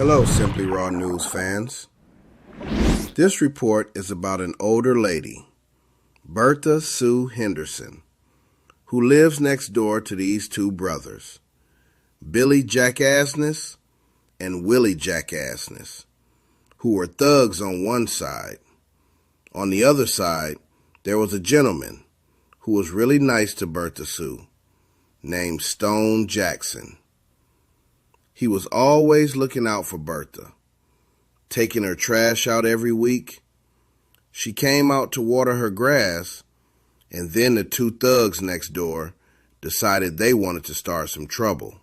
Hello, Simply Raw News fans. This report is about an older lady, Bertha Sue Henderson, who lives next door to these two brothers, Billy Jackassness and Willie Jackassness, who were thugs on one side. On the other side, there was a gentleman who was really nice to Bertha Sue, named Stone Jackson. He was always looking out for Bertha, taking her trash out every week. She came out to water her grass, and then the two thugs next door decided they wanted to start some trouble.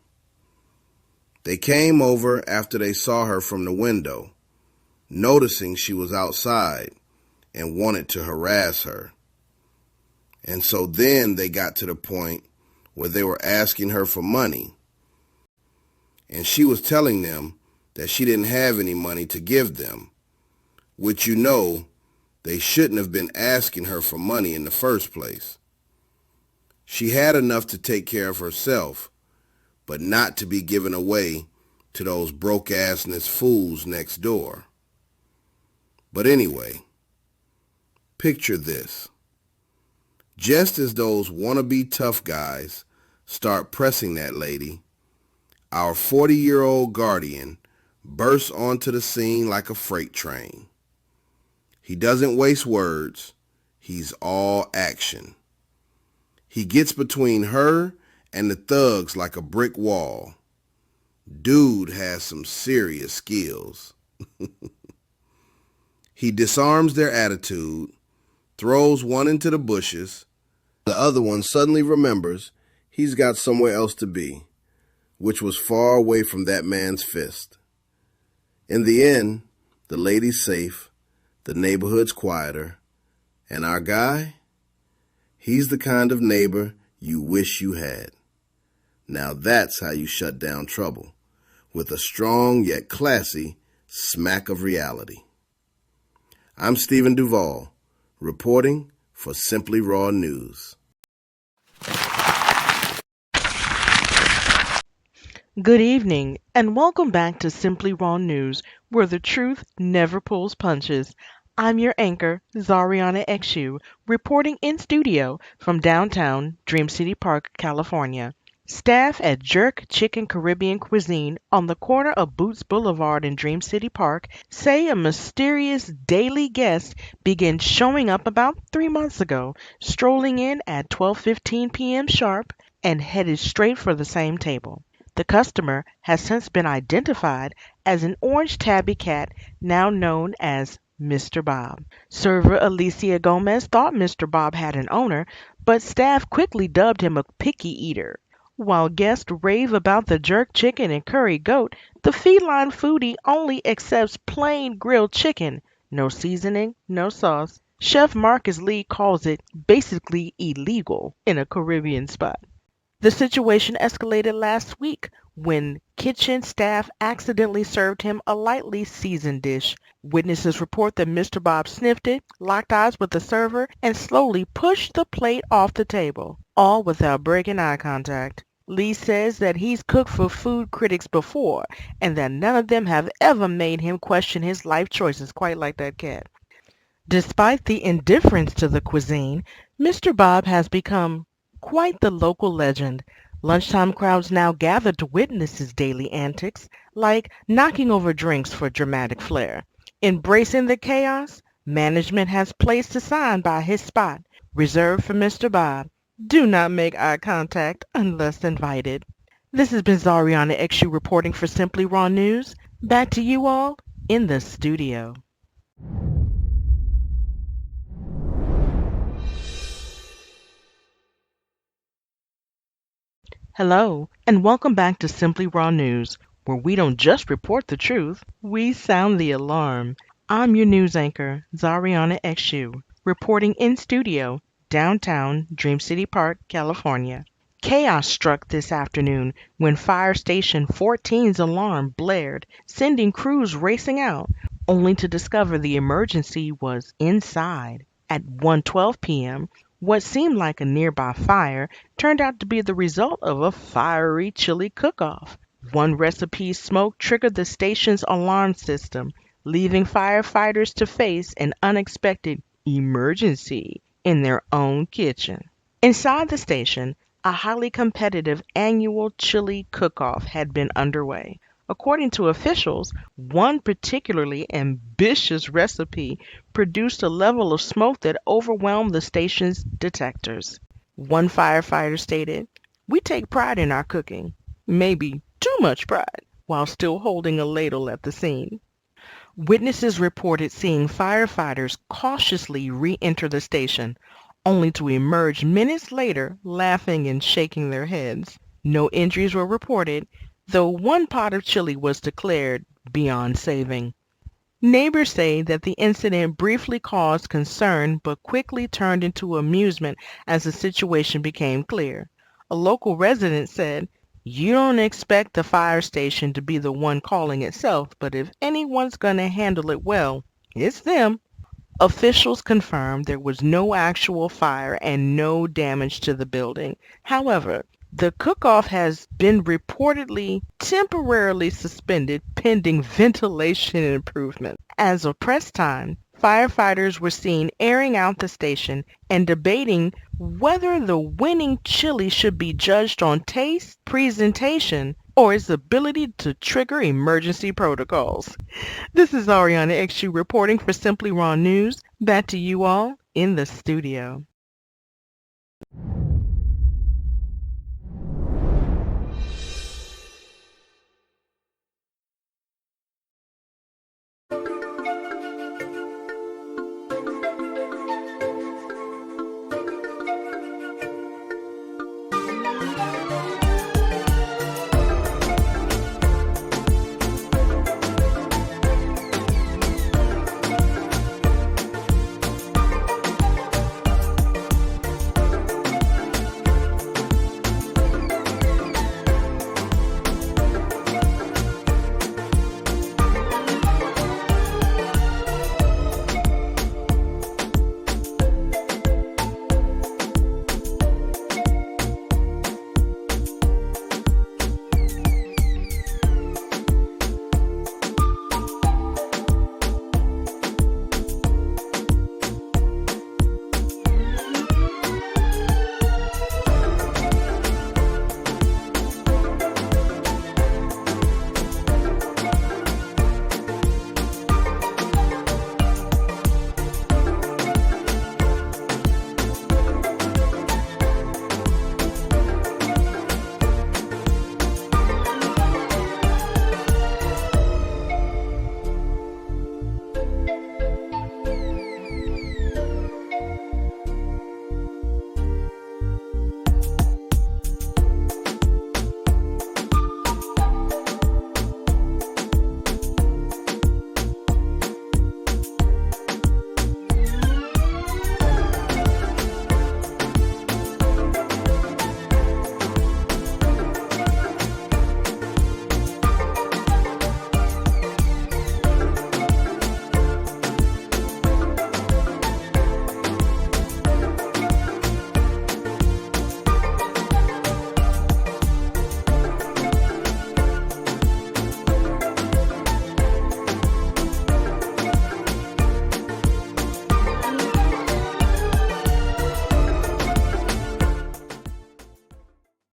They came over after they saw her from the window, noticing she was outside, and wanted to harass her. And so then they got to the point where they were asking her for money. And she was telling them that she didn't have any money to give them, which they shouldn't have been asking her for money in the first place. She had enough to take care of herself, but not to be given away to those broke-assness fools next door. But anyway, picture this. Just as those wannabe tough guys start pressing that lady, our 40-year-old guardian bursts onto the scene like a freight train. He doesn't waste words. He's all action. He gets between her and the thugs like a brick wall. Dude has some serious skills. He disarms their attitude, throws one into the bushes. The other one suddenly remembers he's got somewhere else to be, which was far away from that man's fist. In the end, the lady's safe, the neighborhood's quieter, and our guy, he's the kind of neighbor you wish you had. Now that's how you shut down trouble, with a strong yet classy smack of reality. I'm Stephen Duvall, reporting for Simply Raw News. Good evening, and welcome back to Simply Raw News, where the truth never pulls punches. I'm your anchor, Zariana Exu, reporting in studio from downtown Dream City Park, California. Staff at Jerk Chicken Caribbean Cuisine on the corner of Boots Boulevard in Dream City Park say a mysterious daily guest began showing up about 3 months ago, strolling in at 12:15 p.m. sharp and headed straight for the same table. The customer has since been identified as an orange tabby cat now known as Mr. Bob. Server Alicia Gomez thought Mr. Bob had an owner, but staff quickly dubbed him a picky eater. While guests rave about the jerk chicken and curry goat, the feline foodie only accepts plain grilled chicken, no seasoning, no sauce. Chef Marcus Lee calls it basically illegal in a Caribbean spot. The situation escalated last week when kitchen staff accidentally served him a lightly seasoned dish. Witnesses report that Mr. Bob sniffed it, locked eyes with the server, and slowly pushed the plate off the table, all without breaking eye contact. Lee says that he's cooked for food critics before and that none of them have ever made him question his life choices quite like that cat. Despite the indifference to the cuisine, Mr. Bob has become quite the local legend. Lunchtime crowds now gather to witness his daily antics, like knocking over drinks for dramatic flair. Embracing the chaos, management has placed a sign by his spot, reserved for Mr. Bob. Do not make eye contact unless invited. This has been Zariana Exu reporting for Simply Raw News. Back to you all in the studio. Hello, and welcome back to Simply Raw News, where we don't just report the truth, we sound the alarm. I'm your news anchor, Zariana Exu, reporting in studio, downtown Dream City Park, California. Chaos struck this afternoon when Fire Station 14's alarm blared, sending crews racing out, only to discover the emergency was inside. At 1:12 p.m., what seemed like a nearby fire turned out to be the result of a fiery chili cook-off. One recipe's smoke triggered the station's alarm system, leaving firefighters to face an unexpected emergency in their own kitchen. Inside the station, a highly competitive annual chili cook-off had been underway. According to officials, one particularly ambitious recipe produced a level of smoke that overwhelmed the station's detectors. One firefighter stated, "We take pride in our cooking, maybe too much pride," while still holding a ladle at the scene. Witnesses reported seeing firefighters cautiously re-enter the station, only to emerge minutes later laughing and shaking their heads. No injuries were reported, though one pot of chili was declared beyond saving. Neighbors say that the incident briefly caused concern but quickly turned into amusement as the situation became clear. A local resident said, "You don't expect the fire station to be the one calling itself, but if anyone's going to handle it well, it's them." Officials confirmed there was no actual fire and no damage to the building. However, the cook-off has been reportedly temporarily suspended pending ventilation improvement. As of press time, firefighters were seen airing out the station and debating whether the winning chili should be judged on taste, presentation, or its ability to trigger emergency protocols. This is Ariana XU reporting for Simply Raw News. Back to you all in the studio.